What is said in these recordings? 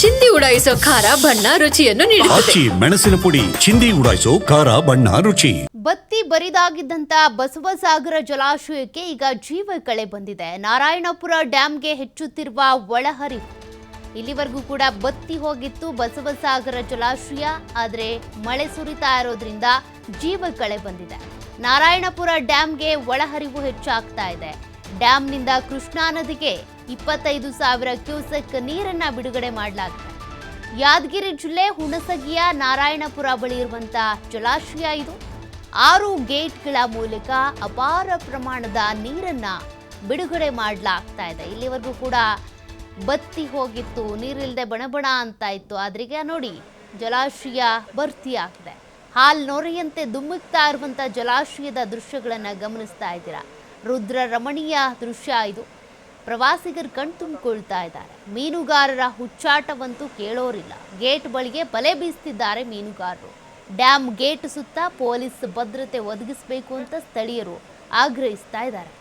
ಚಿಂದಿ ಉಡಾಯಿಸೋ ಖಾರ ಬಣ್ಣ ರುಚಿಯನ್ನು ನೀಡುತ್ತದೆ. ಮೆಣಸಿನ ಪುಡಿ ಚಿಂದಿ ಉಡಾಯಿಸೋ ಖಾರ ಬಣ್ಣ ರುಚಿ. ಬತ್ತಿ ಬರಿದಾಗಿದ್ದಂತ ಬಸವಸಾಗರ ಜಲಾಶಯಕ್ಕೆ ಈಗ ಜೀವ ಕಳೆ ಬಂದಿದೆ. ನಾರಾಯಣಪುರ ಡ್ಯಾಂಗೆ ಹೆಚ್ಚುತ್ತಿರುವ ಒಳಹರಿವು. ಇಲ್ಲಿವರೆಗೂ ಕೂಡ ಬತ್ತಿ ಹೋಗಿತ್ತು ಬಸವಸಾಗರ ಜಲಾಶಯ, ಆದರೆ ಮಳೆ ಸುರಿತಾ ಇರೋದ್ರಿಂದ ಜೀವ ಕಳೆ ಬಂದಿದೆ. ನಾರಾಯಣಪುರ ಡ್ಯಾಂಗೆ ಒಳಹರಿವು ಹೆಚ್ಚಾಗ್ತಾ ಇದೆ. ಡ್ಯಾಂನಿಂದ ಕೃಷ್ಣಾ ನದಿಗೆ 25,000 ಕ್ಯೂಸೆಕ್ ನೀರನ್ನ ಬಿಡುಗಡೆ ಮಾಡಲಾಗಿದೆ. ಯಾದಗಿರಿ ಜಿಲ್ಲೆ ಹುಣಸಗಿಯ ನಾರಾಯಣಪುರ ಬಳಿ ಇರುವಂತಹ ಜಲಾಶಯ ಇದು. 6 ಗೇಟ್ಗಳ ಮೂಲಕ ಅಪಾರ ಪ್ರಮಾಣದ ನೀರನ್ನ ಬಿಡುಗಡೆ ಮಾಡಲಾಗ್ತಾ ಇದೆ. ಇಲ್ಲಿವರೆಗೂ ಕೂಡ ಬತ್ತಿ ಹೋಗಿತ್ತು, ನೀರಿಲ್ಲದೆ ಬಣಬಣ ಅಂತ ಇತ್ತು. ಆದ್ರೀಗ ನೋಡಿ ಜಲಾಶಯ ಭರ್ತಿಯಾಗಿದೆ. ಹಾಲ್ ನೊರೆಯಂತೆ ಧುಮ್ಮುಕ್ತಾ ಇರುವಂತಹ ಜಲಾಶಯದ ದೃಶ್ಯಗಳನ್ನ ಗಮನಿಸ್ತಾ ಇದ್ದೀರಾ. ರುದ್ರ ರಮಣೀಯ ದೃಶ್ಯ ಇದು. ಪ್ರವಾಸಿಗರು ಕಣ್ತುಂಬಿಕೊಳ್ತಾ ಇದ್ದಾರೆ. ಮೀನುಗಾರರ ಹುಚ್ಚಾಟವಂತೂ ಕೇಳೋರಿಲ್ಲ. ಗೇಟ್ ಬಳಿಗೆ ಬಲೆ ಬೀಸ್ತಿದ್ದಾರೆ ಮೀನುಗಾರರು. ಡ್ಯಾಮ್ ಗೇಟ್ ಸುತ್ತ ಪೊಲೀಸ್ ಭದ್ರತೆ ಒದಗಿಸಬೇಕು ಅಂತ ಸ್ಥಳೀಯರು ಆಗ್ರಹಿಸ್ತಾ ಇದ್ದಾರೆ.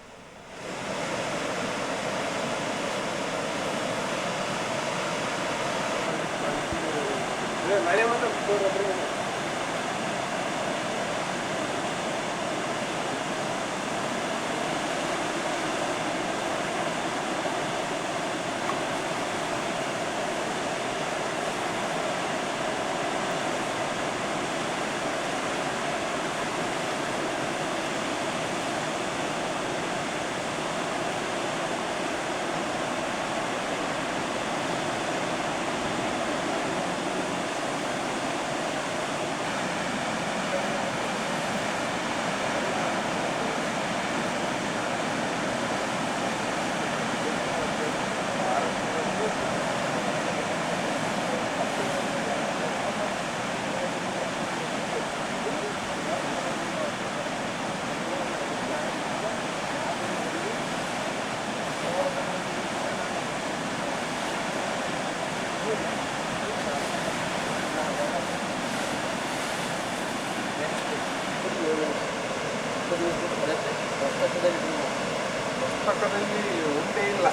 ಪಕ್ಕದಲ್ಲಿ ಒಂದೇ ಇಲ್ಲ.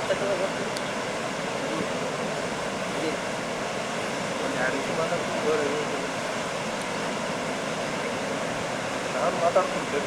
ನಾನು ಮಾತಾಡ್ತೀನಿ.